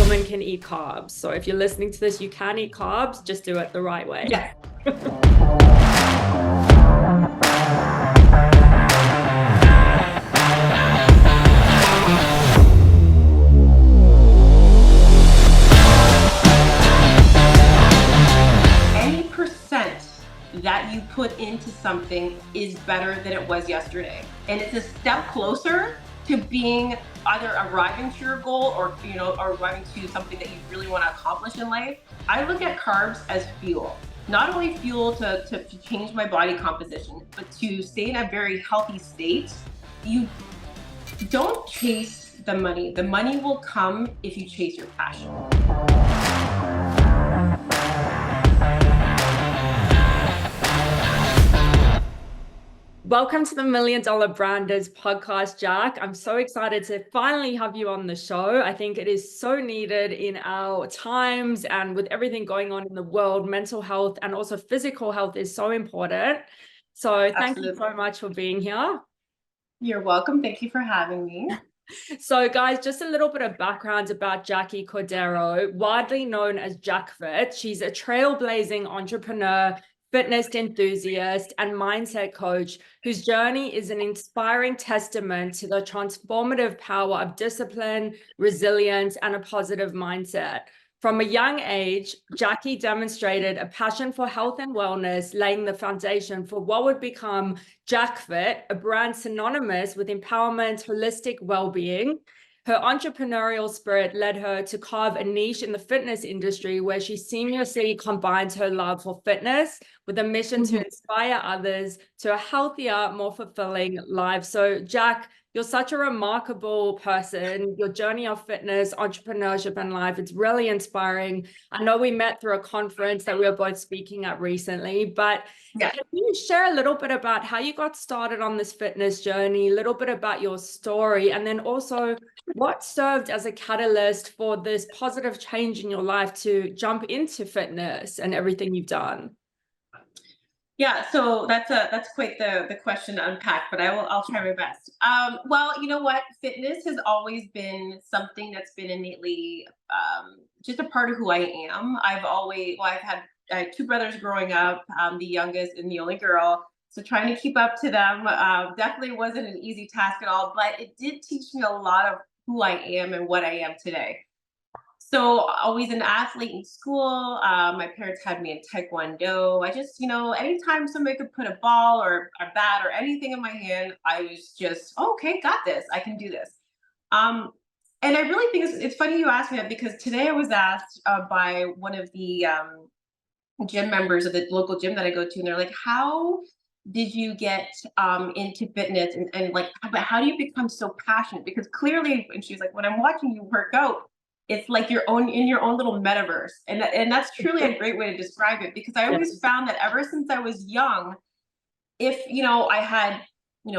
woman can eat carbs. So if you're listening to this, you can eat carbs, just do it the right way. Yes. Any percent that you put into something is better than it was yesterday. And it's a step closer to being either arriving to your goal or arriving to something that you really want to accomplish in life. I look at carbs as fuel. Not only fuel to change my body composition, but to stay in a very healthy state. You don't chase the money. The money will come if you chase your passion. Welcome to the $1 Million Branders podcast, Jack. I'm so excited to finally have you on the show. I think it is so needed in our times, and with everything going on in the world, mental health and also physical health is so important. So thank you so much for being here. You're welcome. Thank you for having me. So guys, just a little bit of background about Jaclyn Cordeiro, widely known as JacFit. She's a trailblazing entrepreneur, fitness enthusiast, and mindset coach whose journey is an inspiring testament to the transformative power of discipline, resilience, and a positive mindset. From a young age, Jackie demonstrated a passion for health and wellness, laying the foundation for what would become JacFit, a brand synonymous with empowerment, holistic well-being. Her entrepreneurial spirit led her to carve a niche in the fitness industry where she seamlessly combines her love for fitness with a mission to inspire others to a healthier, more fulfilling life. So, Jack, you're such a remarkable person. Your journey of fitness, entrepreneurship, and life, it's really inspiring. I know we met through a conference that we were both speaking at recently, but can you share a little bit about how you got started on this fitness journey, a little bit about your story, and then also what served as a catalyst for this positive change in your life to jump into fitness and everything you've done? Yeah, so that's quite the question to unpack, but I'll try my best. Well, you know what? Fitness has always been something that's been innately just a part of who I am. I had two brothers growing up, the youngest and the only girl. So trying to keep up to them definitely wasn't an easy task at all, but it did teach me a lot of who I am and what I am today. So always an athlete in school. My parents had me in Taekwondo. I just, anytime somebody could put a ball or a bat or anything in my hand, I was just, okay, got this. I can do this. And I really think it's funny you asked me that, because today I was asked by one of the gym members of the local gym that I go to, and they're like, how did you get into fitness and like, but how do you become so passionate? Because clearly, and she's like, when I'm watching you work out, it's like in your own little metaverse. And that's truly a great way to describe it, because I always found that ever since I was young, if, I had,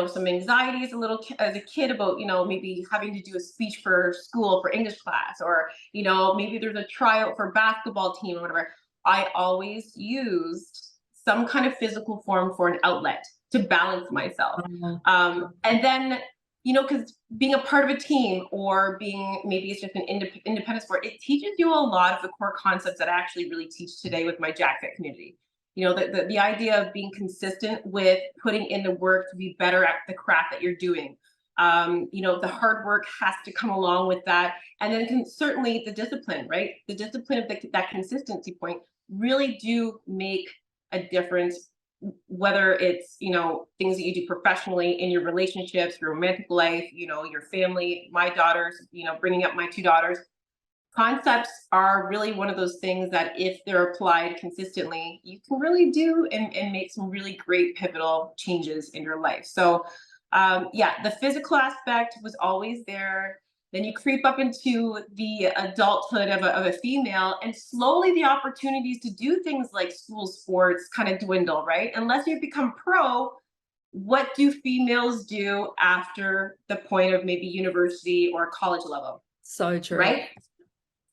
some anxieties as a kid about, maybe having to do a speech for school for English class, or, maybe there's a tryout for basketball team or whatever, I always used some kind of physical form for an outlet to balance myself. And then, because being a part of a team, or maybe it's just an independent sport, it teaches you a lot of the core concepts that I actually really teach today with my JacFit community. The idea of being consistent with putting in the work to be better at the craft that you're doing. The hard work has to come along with that. And then certainly the discipline, right? The discipline of that consistency point really do make a difference, whether it's, things that you do professionally, in your relationships, your romantic life, your family, my daughters, bringing up my two daughters. Concepts are really one of those things that if they're applied consistently, you can really do and make some really great pivotal changes in your life. So the physical aspect was always there. Then you creep up into the adulthood of a female, and slowly the opportunities to do things like school sports kind of dwindle, right? Unless you become pro, what do females do after the point of maybe university or college level? So true. Right?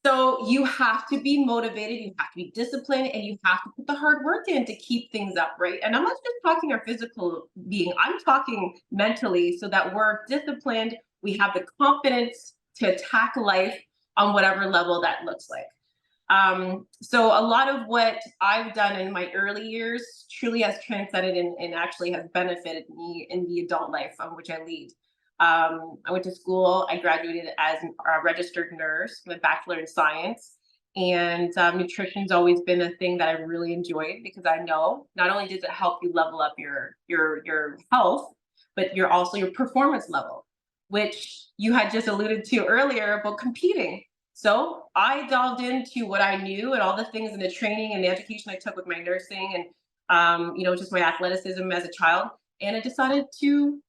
So you have to be motivated, you have to be disciplined, and you have to put the hard work in to keep things up, right? And I'm not just talking our physical being, I'm talking mentally, so that we're disciplined, we have the confidence to attack life, on whatever level that looks like. So a lot of what I've done in my early years truly has transcended and actually has benefited me in the adult life on which I lead. I went to school, I graduated as a registered nurse with a bachelor in science. And nutrition's always been a thing that I really enjoyed, because I know not only does it help you level up your health, but your performance level, which you had just alluded to earlier about competing. So I delved into what I knew and all the things in the training and the education I took with my nursing and just my athleticism as a child, and I decided to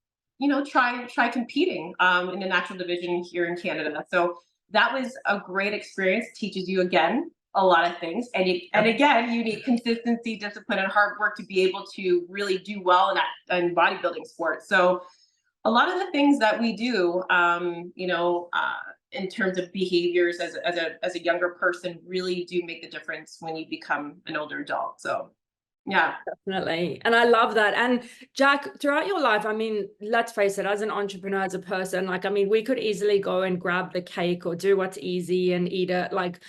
try competing in the natural division here in Canada. So that was a great experience. Teaches you again a lot of things, and again you need consistency, discipline, and hard work to be able to really do well in bodybuilding sports. So a lot of the things that we do, in terms of behaviors as a younger person, really do make the difference when you become an older adult. So yeah. Definitely. And I love that. And Jack, throughout your life, I mean, let's face it, as an entrepreneur, as a person, like, I mean, we could easily go and grab the cake or do what's easy and eat it. Like,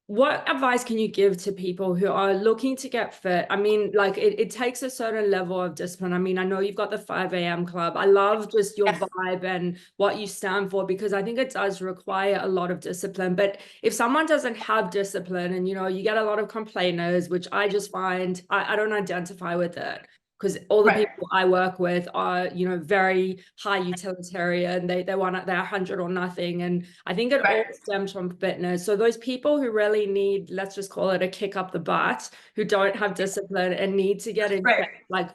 what advice can you give to people who are looking to get fit? I mean, like it takes a certain level of discipline. I mean, I know you've got the 5 a.m. club. I love just your Yes. vibe and what you stand for, because I think it does require a lot of discipline. But if someone doesn't have discipline, and, you get a lot of complainers, which I just find, I don't identify with it. Because all the Right. people I work with are, very high utilitarian. They're 100 or nothing. And I think it all Right. stems from fitness. So those people who really need, let's just call it a kick up the butt, who don't have discipline and need to get in Right. shape, like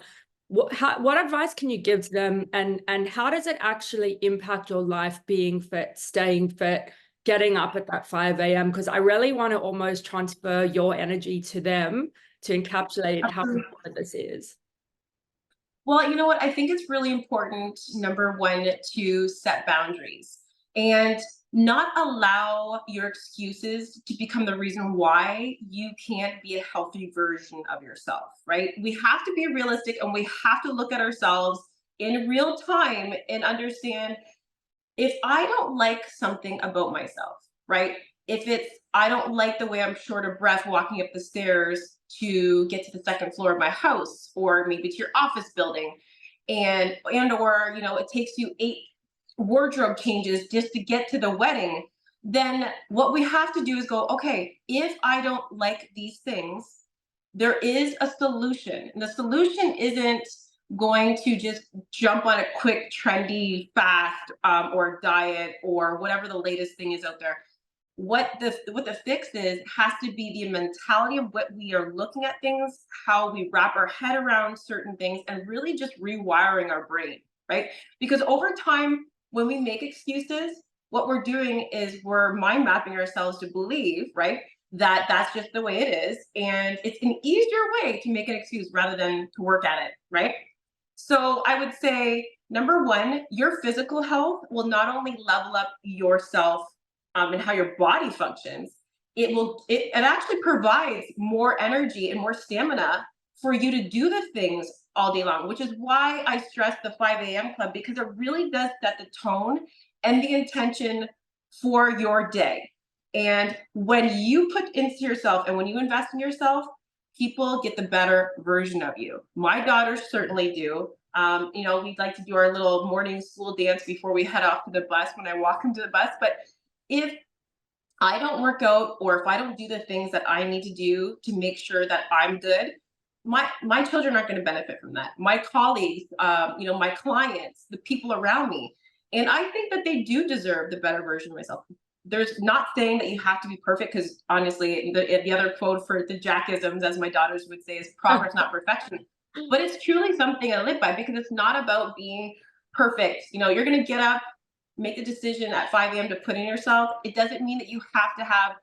what advice can you give to them? And how does it actually impact your life, being fit, staying fit, getting up at that 5 a.m.? Because I really want to almost transfer your energy to them to encapsulate how Absolutely. important this is. Well, you know what? I think it's really important, number one, to set boundaries and not allow your excuses to become the reason why you can't be a healthy version of yourself, right? We have to be realistic, and we have to look at ourselves in real time and understand, if I don't like something about myself, right? If it's, I don't like the way I'm short of breath walking up the stairs to get to the second floor of my house, or maybe to your office building, or it takes you 8 wardrobe changes just to get to the wedding, then what we have to do is go, okay, if I don't like these things, there is a solution. And the solution isn't going to just jump on a quick, trendy, fast, or diet, or whatever the latest thing is out there. What the fix is has to be the mentality of what we are looking at things, how we wrap our head around certain things, and really just rewiring our brain, right? Because over time, when we make excuses, what we're doing is we're mind mapping ourselves to believe, right, that that's just the way it is, and it's an easier way to make an excuse rather than to work at it, right? So I would say, number one, your physical health will not only level up yourself, and how your body functions, it actually provides more energy and more stamina for you to do the things all day long, which is why I stress the 5 a.m. club, because it really does set the tone and the intention for your day. And when you put into yourself and when you invest in yourself, people get the better version of you. My daughters certainly do. We'd like to do our little morning school dance before we head off to the bus when I walk them to the bus. But if I don't work out, or if I don't do the things that I need to do to make sure that I'm good, my children aren't going to benefit from that. My colleagues, my clients, the people around me. And I think that they do deserve the better version of myself. There's not saying that you have to be perfect, because honestly, the other quote for the Jackisms, as my daughters would say, is progress, not perfection. But it's truly something I live by, because it's not about being perfect. You're going to get up, make the decision at 5 a.m. to put in yourself. It doesn't mean that you have to have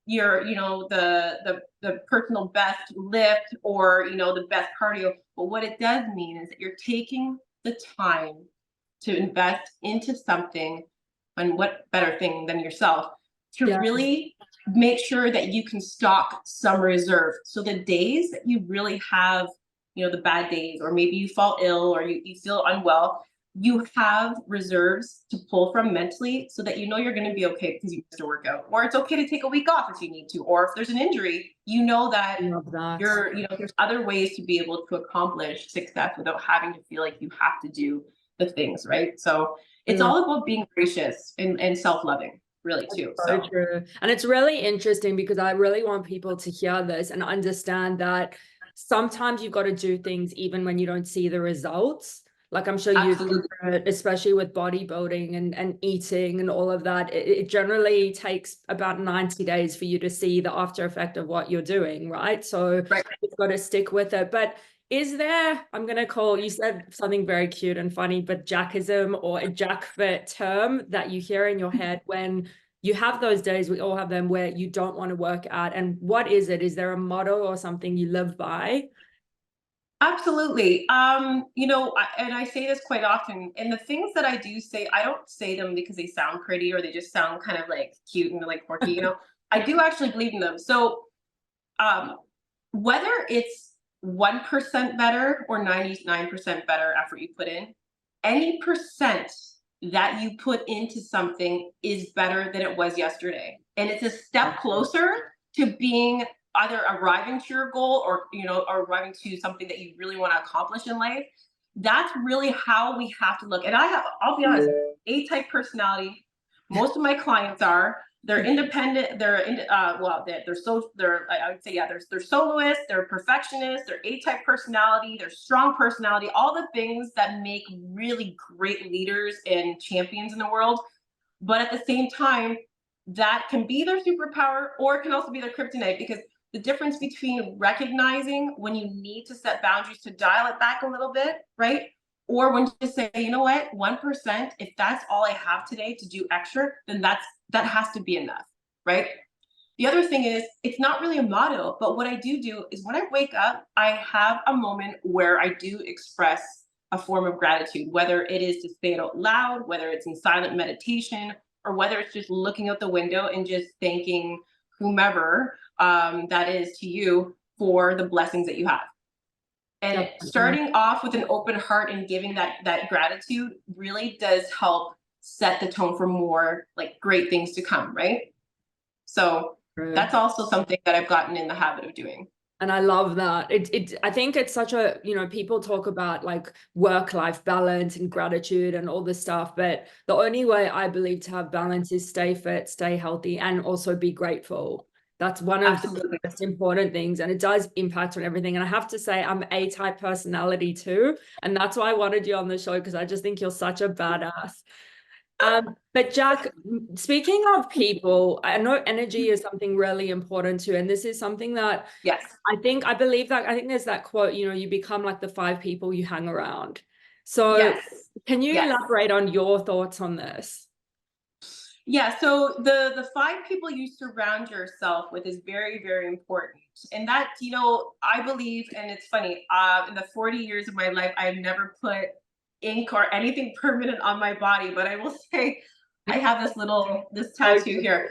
your, the personal best lift, or, the best cardio. But what it does mean is that you're taking the time to invest into something, and what better thing than yourself to Yeah. really make sure that you can stock some reserve. So the days that you really have, the bad days, or maybe you fall ill, or you feel unwell, you have reserves to pull from mentally so that you know you're going to be okay because you missed a workout, or it's okay to take a week off if you need to, or if there's an injury, you know that Love that. there's other ways to be able to accomplish success without having to feel like you have to do the things, right? So it's No. all about being gracious and self-loving, really, too. So So true. And it's really interesting because I really want people to hear this and understand that sometimes you've got to do things even when you don't see the results. Like I'm sure you've absolutely. heard, especially with bodybuilding and eating and all of that, it generally takes about 90 days for you to see the after effect of what you're doing, right? So Right. you've got to stick with it. But is there, I'm going to call, you said something very cute and funny, but Jackism or a JacFit term that you hear in your head when you have those days, we all have them, where you don't want to work out. And what is it? Is there a motto or something you live by? Absolutely. And I say this quite often. And the things that I do say, I don't say them because they sound pretty or they just sound kind of like cute and like quirky, I do actually believe in them. So um, whether it's 1% better or 99% better effort you put in, any percent that you put into something is better than it was yesterday. And it's a step closer to being either arriving to your goal or arriving to something that you really want to accomplish in life. That's really how we have to look. And I'll be honest, A-type personality, most of my clients are, they're independent. I would say, yeah, they're soloists, they're perfectionists, they're A-type personality, they're strong personality, all the things that make really great leaders and champions in the world. But at the same time, that can be their superpower, or it can also be their kryptonite, because the difference between recognizing when you need to set boundaries to dial it back a little bit, right? Or when you say, you know what, 1%, if that's all I have today to do extra, then that has to be enough, right? The other thing is, it's not really a motto, but what I do is when I wake up, I have a moment where I do express a form of gratitude, whether it is to say it out loud, whether it's in silent meditation, or whether it's just looking out the window and just thanking whomever that is to you for the blessings that you have. And starting off with an open heart and giving that gratitude really does help set the tone for more like great things to come, right? So that's also something that I've gotten in the habit of doing. And I love that. I think it's such a, people talk about like work-life balance and gratitude and all this stuff, but the only way I believe to have balance is stay fit, stay healthy, and also be grateful. That's one of the most important things, and it does impact on everything. And I have to say, I'm A-type personality too, and that's why I wanted you on the show, because I just think you're such a badass. But Jack, speaking of people, I know energy is something really important too, and this is something that yes, I think there's that quote, you become like the 5 people you hang around. So yes, can you yes. elaborate on your thoughts on this? Yeah, so the 5 people you surround yourself with is very, very important. And that, I believe, and it's funny, in the 40 years of my life, I've never put ink or anything permanent on my body, but I will say I have this tattoo here.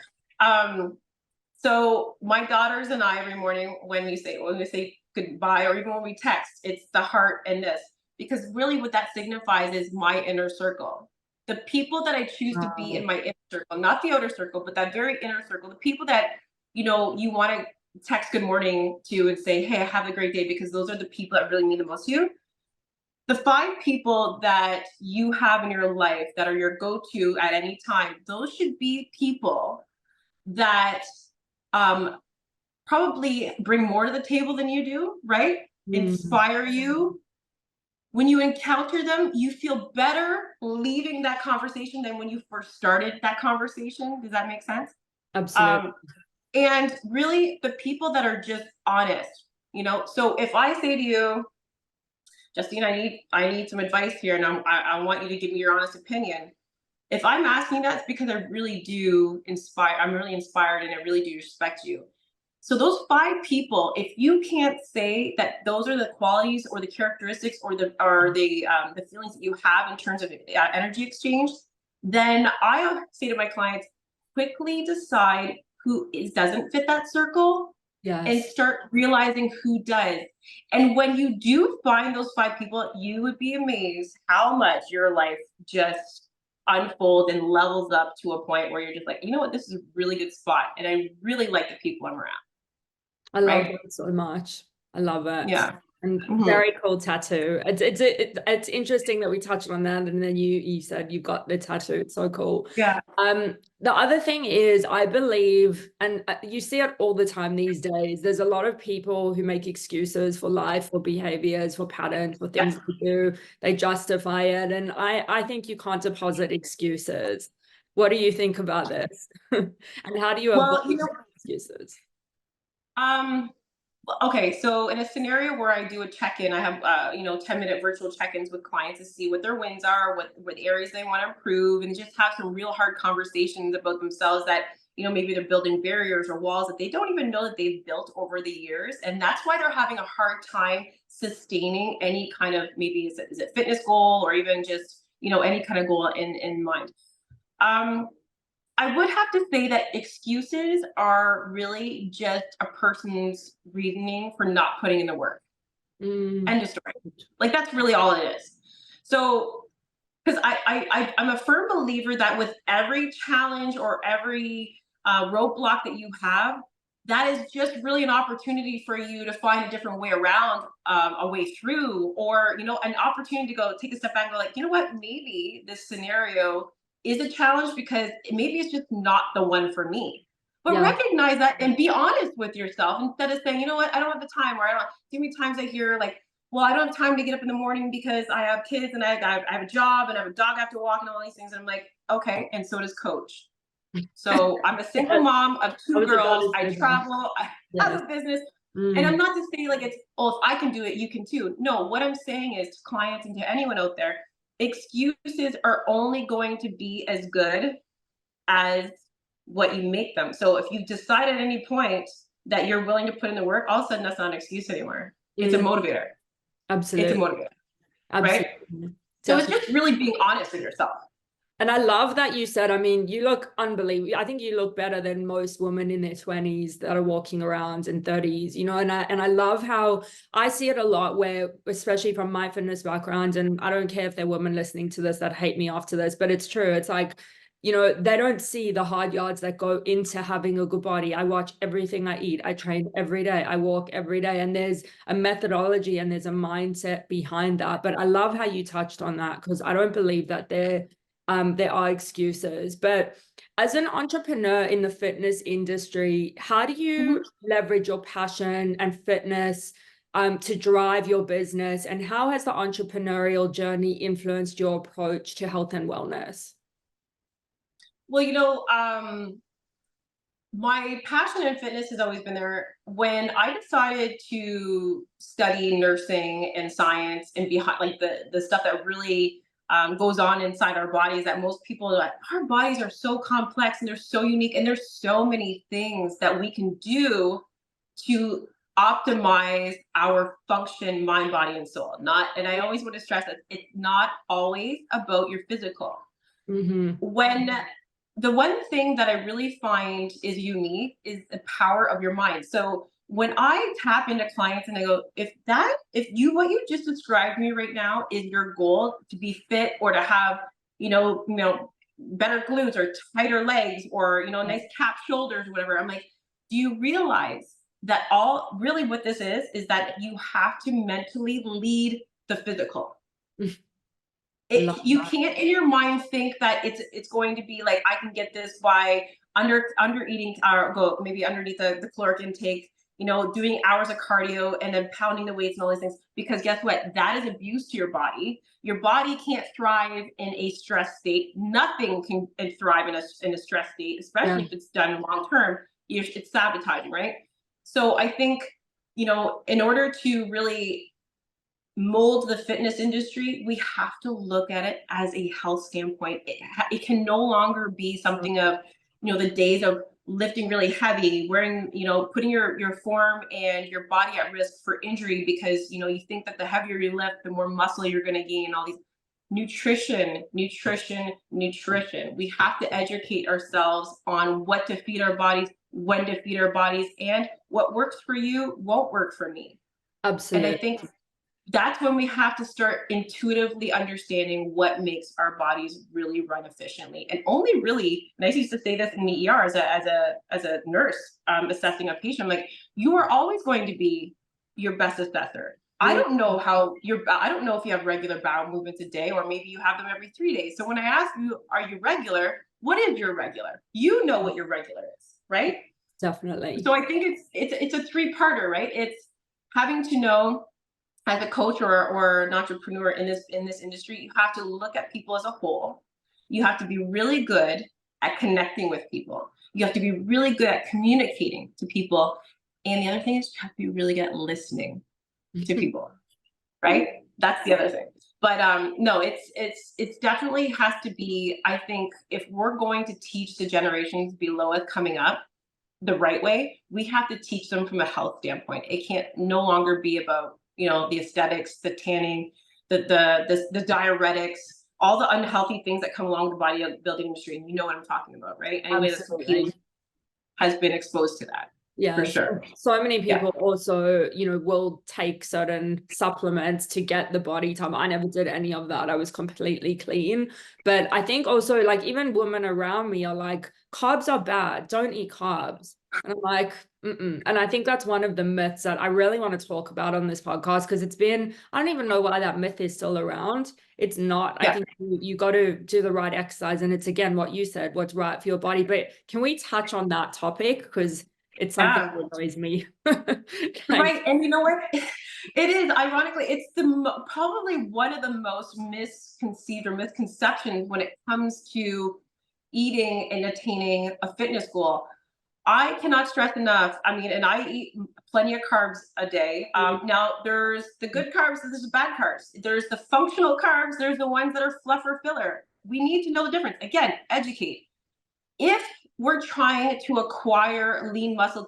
So my daughters and I, every morning when we say goodbye, or even when we text, it's the heart and this, because really what that signifies is my inner circle. The people that I choose to be in my inner circle, not the outer circle, but that very inner circle, the people that, you want to text good morning to and say, hey, have a great day, because those are the people that really mean the most to you. The 5 people that you have in your life that are your go-to at any time, those should be people that probably bring more to the table than you do, right? Inspire you. When you encounter them, you feel better leaving that conversation than when you first started that conversation. Does that make sense? Absolutely. And really, the people that are just honest, So if I say to you, Justine, I need some advice here, and I want you to give me your honest opinion. If I'm asking that, it's because I really do inspire. I'm really inspired, and I really do respect you. So those 5 people, if you can't say that those are the qualities or the characteristics or the feelings that you have in terms of energy exchange, then I say to my clients, quickly decide who doesn't fit that circle, and Yes. start realizing who does. And when you do find those 5 people, you would be amazed how much your life just unfolds and levels up to a point where you're just like, you know what, this is a really good spot. And I really like the people I'm around, I love right? that so much. I love it. Yeah. And Mhm. very cool tattoo. It's interesting that we touched on that, and then you said you got the tattoo. It's so cool. Yeah. The other thing is, I believe, and you see it all the time these days. There's a lot of people who make excuses for life, for behaviors, for patterns, for Yeah. things they do. They justify it, and I think you can't deposit excuses. What do you think about this? And how do you avoid Well, excuses? um, okay, so in a scenario where I do a check-in, I have 10-minute virtual check-ins with clients to see what their wins are, what areas they want to improve, and just have some real hard conversations about themselves that, maybe they're building barriers or walls that they don't even know that they've built over the years. And that's why they're having a hard time sustaining any kind of, maybe is it fitness goal, or even just, any kind of goal in mind. Um, I would have to say that excuses are really just a person's reasoning for not putting in the work. Mm, End of story. Like, that's really all it is. So, because I'm a firm believer that with every challenge or every roadblock that you have, that is just really an opportunity for you to find a different way around, a way through, or an opportunity to go take a step back and go like, you know what, maybe this scenario is a challenge because maybe it's just not the one for me. But yeah. recognize that and be honest with yourself instead of saying, you know what, I don't have the time, or I don't. Too many times I hear like, well, I don't have time to get up in the morning because I have kids and I have a job and I have a dog I have to walk and all these things. And I'm like, okay, and so does coach. So I'm a single Yes, mom of I 2 was about girls. to I say that. travel, I Yes. have a business. And I'm Mm, not to say like it's, oh, if I can do it, you can too. No, what I'm saying is to clients and to anyone out there, excuses are only going to be as good as what you make them. So if you decide at any point that you're willing to put in the work, all of a sudden that's not an excuse anymore. It's a mm, motivator. It's a absolutely. motivator, right? Absolutely. So it's Definitely. just really being honest with yourself. And I love that you said, I mean, you look unbelievable. I think you look better than most women in their 20s that are walking around in 30s, and I love how I see it a lot where, especially from my fitness background, and I don't care if there are women listening to this that hate me after this, but it's true. It's like, they don't see the hard yards that go into having a good body. I watch everything I eat. I train every day. I walk every day. And there's a methodology and there's a mindset behind that. But I love how you touched on that, because I don't believe that there are excuses. But as an entrepreneur in the fitness industry, how do Mhm. you leverage your passion and fitness to drive your business? And how has the entrepreneurial journey influenced your approach to health and wellness? Well, my passion in fitness has always been there. When I decided to study nursing and science and behind like the stuff that really goes on inside our bodies, that most people are like, our bodies are so complex and they're so unique, and there's so many things that we can do to optimize our function, mind, body, and soul. Not, and I always want to stress that it's not always about your physical. Mm-hmm. When the one thing that I really find is unique is the power of your mind. So when I tap into clients and I go, if you what you just described to me right now is your goal, to be fit or to have, better glutes or tighter legs, or nice cap shoulders or whatever. I'm like, do you realize that all really what this is that you have to mentally lead the physical. I love You that. can't in your mind think that it's going to be like, I can get this by under eating, or go maybe underneath the caloric intake, doing hours of cardio and then pounding the weights and all these things. Because guess what, that is abuse to your body. Your body can't thrive in a stress state. Nothing can thrive in a stress state, Yeah. especially if it's done long term. It's sabotaging, right? So I think, in order to really mold the fitness industry, we have to look at it as a health standpoint. It can no longer be something of, the days of lifting really heavy, wearing, putting your form and your body at risk for injury because, you think that the heavier you lift, the more muscle you're going to gain, all these nutrition, nutrition, nutrition. We have to educate ourselves on what to feed our bodies, when to feed our bodies, and what works for you won't work for me. And I Absolutely. think that's when we have to start intuitively understanding what makes our bodies really run efficiently. And only really, and I used to say this in the ER as a nurse, assessing a patient, I'm like, you are always going to be your best assessor. I Yeah. don't know I don't know if you have regular bowel movements a day, or maybe you have them every 3 days. So when I ask you, are you regular? What is your regular? You know what your regular is, right? Definitely. So I think it's a three-parter, right? It's having to know, as a coach or an entrepreneur in this industry, you have to look at people as a whole. You have to be really good at connecting with people. You have to be really good at communicating to people. And the other thing is you have to be really good at listening to people, right? That's the other thing. But no, it's definitely has to be, I think, if we're going to teach the generations below us coming up the right way, we have to teach them from a health standpoint. It can't no longer be about, the aesthetics, the tanning, the diuretics, all the unhealthy things that come along with the bodybuilding industry. And you know what I'm talking about, right? Anyway, that's Absolutely. has been exposed to that, for Yes. sure. So many Yeah. people also, will take certain supplements to get the body type. I never did any of that. I was completely clean. But I think also, like, even women around me are like, carbs are bad. Don't eat carbs. And I'm like, mm-mm. And I think that's one of the myths that I really want to talk about on this podcast, because I don't even know why that myth is still around. It's not. I Yeah. think you got to do the right exercise. And it's, again, what you said, what's right for your body. But can we touch on that topic? Because it's something Yeah. that annoys me. Right. And you know what? It is, ironically, it's probably one of the most misconceived or misconceptions when it comes to eating and attaining a fitness goal. I cannot stress enough. I mean, and I eat plenty of carbs a day. Now, there's the good carbs, there's the bad carbs. There's the functional carbs, there's the ones that are fluff or filler. We need to know the difference. Again, educate. If we're trying to acquire lean muscle,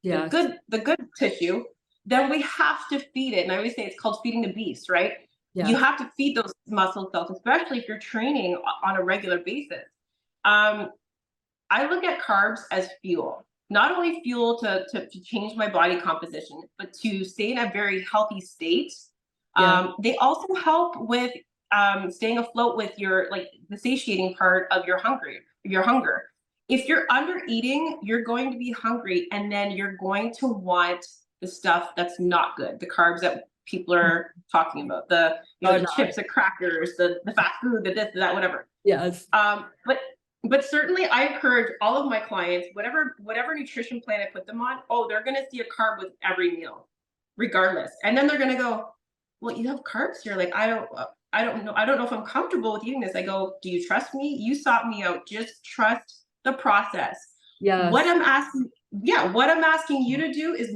Yes. the good tissue, then we have to feed it. And I always say it's called feeding the beast, right? You Yes. have to feed those muscle cells, especially if you're training on a regular basis. I look at carbs as fuel, not only fuel to change my body composition, but to stay in a very healthy state. Yeah. They also help with staying afloat with the satiating part of your hunger. If you're under eating, you're going to be hungry, and then you're going to want the stuff that's not good, the carbs that people are talking about, the No. chips, the crackers, the fast food, the this, that, whatever. Yes. But certainly I encourage all of my clients, whatever nutrition plan I put them on, they're going to see a carb with every meal, regardless. And then they're going to go, well, you have carbs here. Like, I don't know. I don't know if I'm comfortable with eating this. I go, do you trust me? You sought me out. Just trust the process. What Yes. I'm asking, what I'm asking you to do is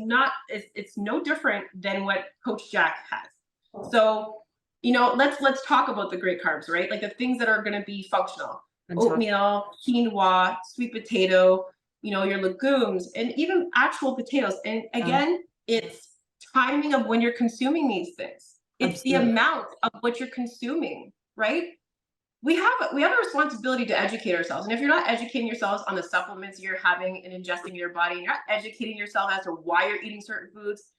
it's no different than what Coach Jack has. So, let's talk about the great carbs, right? Like the things that are going to be functional. Fantastic. Oatmeal, quinoa, sweet potato, your legumes, and even actual potatoes. And again, it's timing of when you're consuming these things. It's the Absolutely. amount of what you're consuming, right? We have a responsibility to educate ourselves. And if you're not educating yourselves on the supplements you're having and ingesting in your body, and you're not educating yourself as to why you're eating certain foods,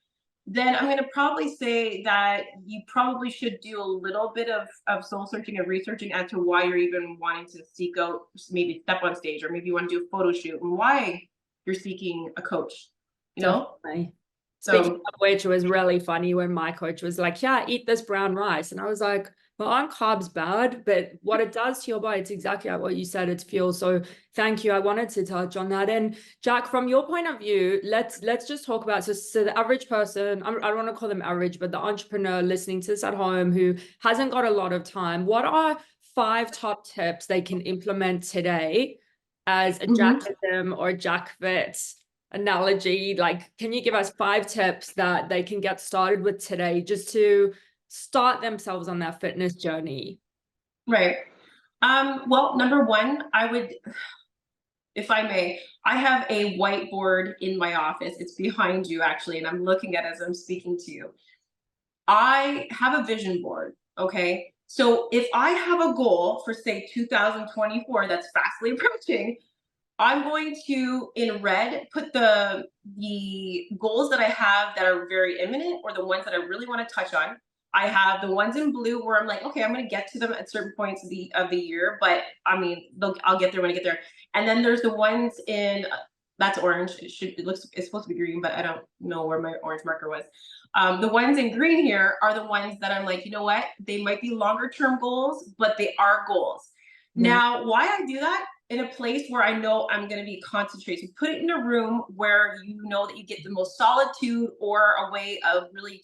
then I'm going to probably say that you probably should do a little bit of soul searching and researching as to why you're even wanting to seek out, maybe step on stage, or maybe you want to do a photo shoot, and why you're seeking a coach, Definitely. Speaking So, of which, it was really funny when my coach was like, yeah, eat this brown rice. And I was like, well, aren't carbs bad? But what it does to your body, it's exactly like what you said, it's fuel. So thank you. I wanted to touch on that. And Jack, from your point of view, let's just talk about, so the average person, I don't want to call them average, but the entrepreneur listening to this at home who hasn't got a lot of time, what are 5 top tips they can implement today as a Jaclyn or a JacFit analogy? Like, can you give us 5 tips that they can get started with today just to start themselves on their fitness journey? right. Well, number one, I would, if I may, I have a whiteboard in my office. It's behind you, actually, and I'm looking at it as I'm speaking to you. I have a vision board. Okay. So if I have a goal for, say, 2024 that's fastly approaching, I'm going to, in red, put the goals that I have that are very imminent, or the ones that I really want to touch on. I have the ones in blue where I'm like, okay, I'm going to get to them at certain points of the year, but I mean, I'll get there when I get there. And then there's the ones in that's orange. It's supposed to be green, but I don't know where my orange marker was. The ones in green here are the ones that I'm like, you know what? They might be longer term goals, but they are goals. Yeah. Now, why I do that? In a place where I know I'm going to be concentrated. So put it in a room where you know that you get the most solitude, or a way of really,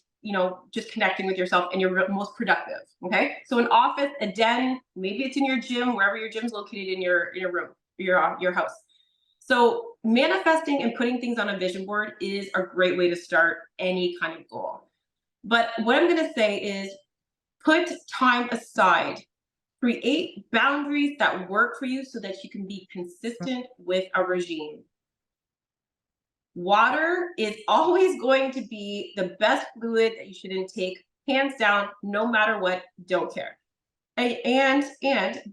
just connecting with yourself, and you're most productive. Okay. So an office, a den, maybe it's in your gym, wherever your gym's located in your room, your house. So manifesting and putting things on a vision board is a great way to start any kind of goal. But what I'm going to say is, put time aside. Create boundaries that work for you so that you can be consistent with a regime. Water is always going to be the best fluid that you should intake, hands down, no matter what. Don't care. And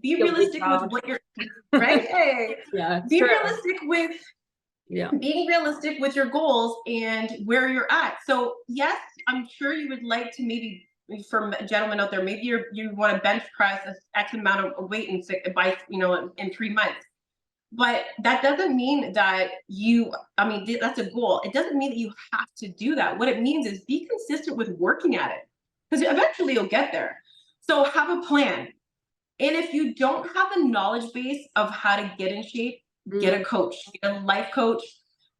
be realistic with what you're right. Hey, Yeah. be True. realistic with Yeah. being realistic with your goals and where you're at. So yes, I'm sure you would like to, maybe, from a gentleman out there, maybe you want to bench press X amount of weight in 3 months. But that doesn't mean that that's a goal. It doesn't mean that you have to do that. What it means is, be consistent with working at it, because eventually you'll get there. So have a plan. And if you don't have the knowledge base of how to get in shape, get a coach, get a life coach.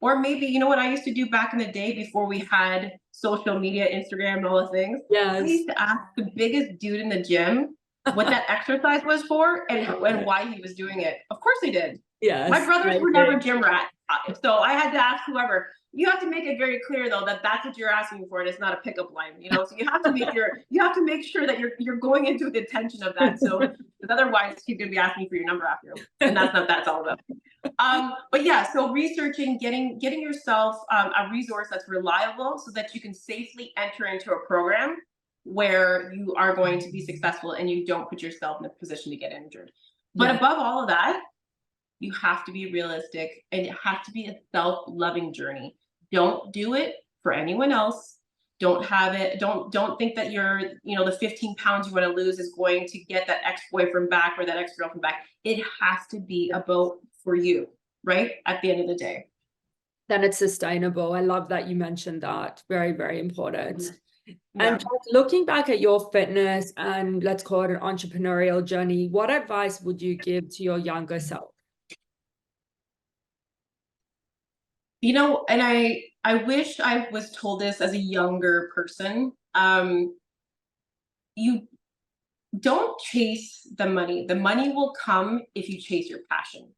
Or maybe, you know what I used to do back in the day before we had social media, Instagram, and all the things? I Yes. used to ask the biggest dude in the gym what that exercise was for, and why he was doing it. Of course I did. Yes. My brothers were never gym rats. So I had to ask whoever. You have to make it very clear, though, that that's what you're asking for, and it's not a pickup line. So you have to make sure that you're going into the intention of that. So, because otherwise he's going to be asking for your number after, and that's all about. But yeah, so researching, getting yourself a resource that's reliable, so that you can safely enter into a program where you are going to be successful and you don't put yourself in a position to get injured. But above all of that, you have to be realistic, and it has to be a self-loving journey. Don't do it for anyone else. Don't think that the 15 pounds you want to lose is going to get that ex-boyfriend back or that ex-girlfriend back. It has to be about for you, right? At the end of the day. Then it's sustainable. I love that you mentioned that. Very, very important. Yeah. And looking back at your fitness and, let's call it, an entrepreneurial journey, what advice would you give to your younger self? And I wish I was told this as a younger person. You don't chase the money. The money will come if you chase your passion.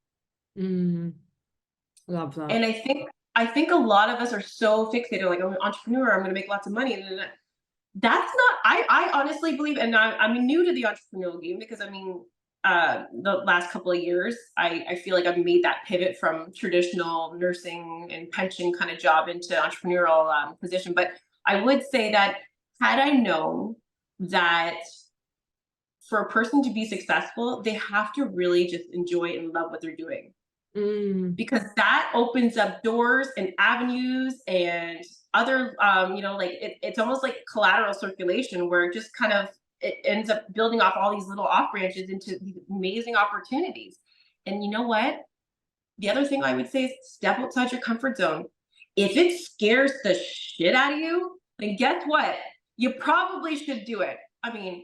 Love that. And I think a lot of us are so fixated, like, I'm an entrepreneur, I'm going to make lots of money. And that's not, I honestly believe, and I'm new to the entrepreneurial game, because the last couple of years, I feel like I've made that pivot from traditional nursing and pension kind of job into entrepreneurial position. But I would say that, had I known that for a person to be successful, they have to really just enjoy and love what they're doing. Because that opens up doors and avenues and other, it's almost like collateral circulation, where it just kind of, it ends up building off all these little off branches into these amazing opportunities. And you know what? The other thing I would say is, step outside your comfort zone. If it scares the shit out of you, then guess what? You probably should do it.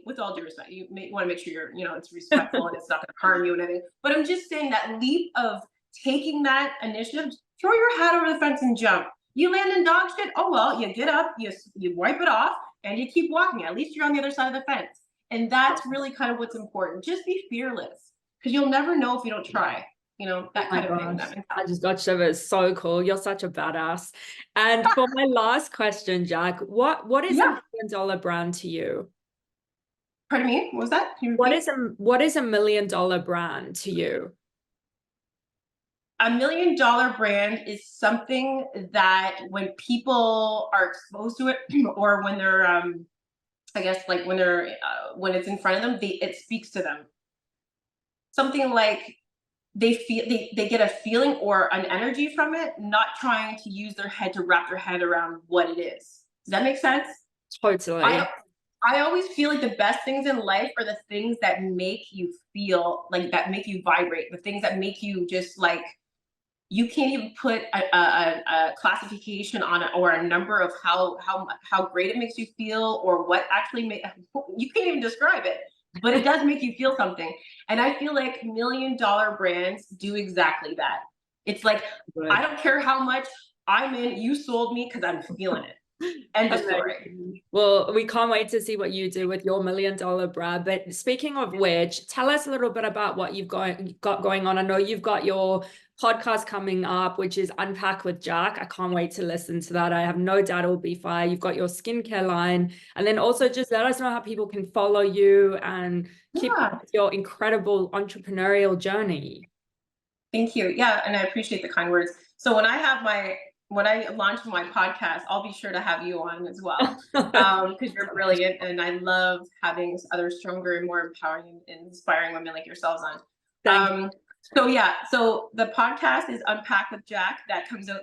With all due respect, you may want to make sure it's respectful and it's not going to harm you and anything. But I'm just saying, that leap of taking that initiative, throw your hat over the fence and jump. You land in dog shit, oh well, you get up, you wipe it off, and you keep walking. At least you're on the other side of the fence. And that's really kind of what's important. Just be fearless, because you'll never know if you don't try. That kind of thing. I just got shivers. So cool. You're such a badass. And for my last question, Jack, what is $1 million brand to you? Pardon me? What was that? What is $1 million brand to you? $1 million brand is something that, when people are exposed to it, or when they're, I guess, like when it's in front of them, it speaks to them. Something like they get a feeling or an energy from it, not trying to use their head to wrap their head around what it is. Does that make sense? Totally. I always feel like the best things in life are the things that make you feel like, that make you vibrate, the things that make you just like, you can't even put a classification on it or a number of how great it makes you feel, or what actually you can't even describe it, but it does make you feel something. And I feel like $1 million brands do exactly that. It's like, Good. I don't care how much I'm in, you sold me because I'm feeling it. End of story. Well, we can't wait to see what you do with your $1 million brand. But speaking of which, tell us a little bit about what you've got going on. I know you've got your podcast coming up, which is Unpack with Jac. I can't wait to listen to that. I have no doubt it will be fire. You've got your skincare line. And then also just let us know how people can follow you and keep up with your incredible entrepreneurial journey. Thank you. Yeah, and I appreciate the kind words. So when I launch my podcast, I'll be sure to have you on as well, because you're brilliant, and I love having other stronger and more empowering and inspiring women like yourselves on. Thank you. So yeah, so the podcast is Unpack with Jac, that comes out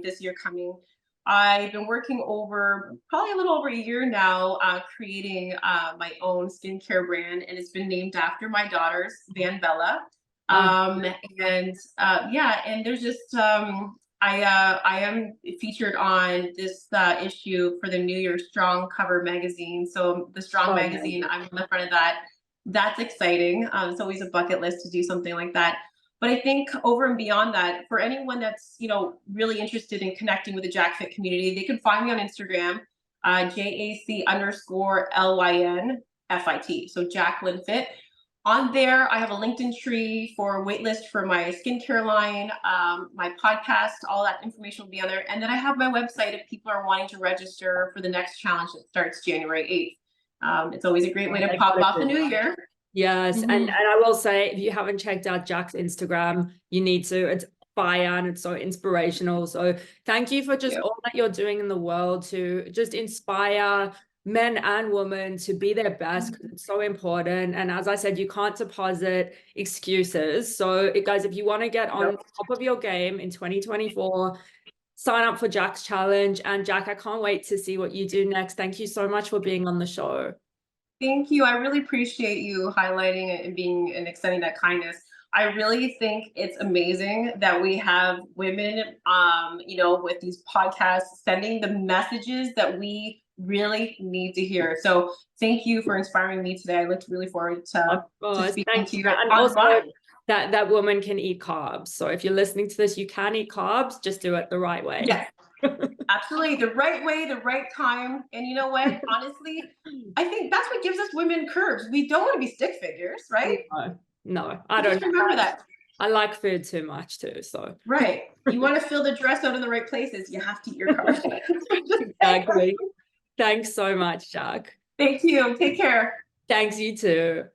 this year coming. I've been working over probably a little over a year now, creating my own skincare brand, and it's been named after my daughters, Van Bella. And there's just I am featured on this issue for the New Year Strong cover magazine. So the Strong magazine, I'm on the front of that. That's exciting. It's always a bucket list to do something like that. But I think over and beyond that, for anyone that's, really interested in connecting with the JacFit community, they can find me on Instagram, JACLYNFIT. So Jaclyn Fit. On there, I have a LinkedIn tree for waitlist for my skincare line, my podcast, all that information will be on there. And then I have my website if people are wanting to register for the next challenge that starts January 8th. It's always a great way to pop off the new year. Yes. And I will say, if you haven't checked out Jac's Instagram, you need to. It's fire and it's so inspirational. So thank you for just all that you're doing in the world to just inspire men and women to be their best, because it's so important. And as I said, you can't deposit excuses. So guys, if you want to get on top of your game in 2024, sign up for Jac's challenge. And Jac, I can't wait to see what you do next. Thank you so much for being on the show. Thank you. I really appreciate you highlighting it and being and extending that kindness. I really think it's amazing that we have women, with these podcasts, sending the messages that we really need to hear. So thank you for inspiring me today. I look really forward to speaking to you. And also that woman can eat carbs. So if you're listening to this, you can eat carbs, just do it the right way. Yes. Absolutely. The right way, the right time. And you know what? Honestly, I think that's what gives us women curves. We don't want to be stick figures, right? No, I don't. Just remember that. I like food too much too. So right. You want to fill the dress out in the right places. You have to eat your carbs. Exactly. Thanks so much, Jac. Thank you. Take care. Thanks, you too.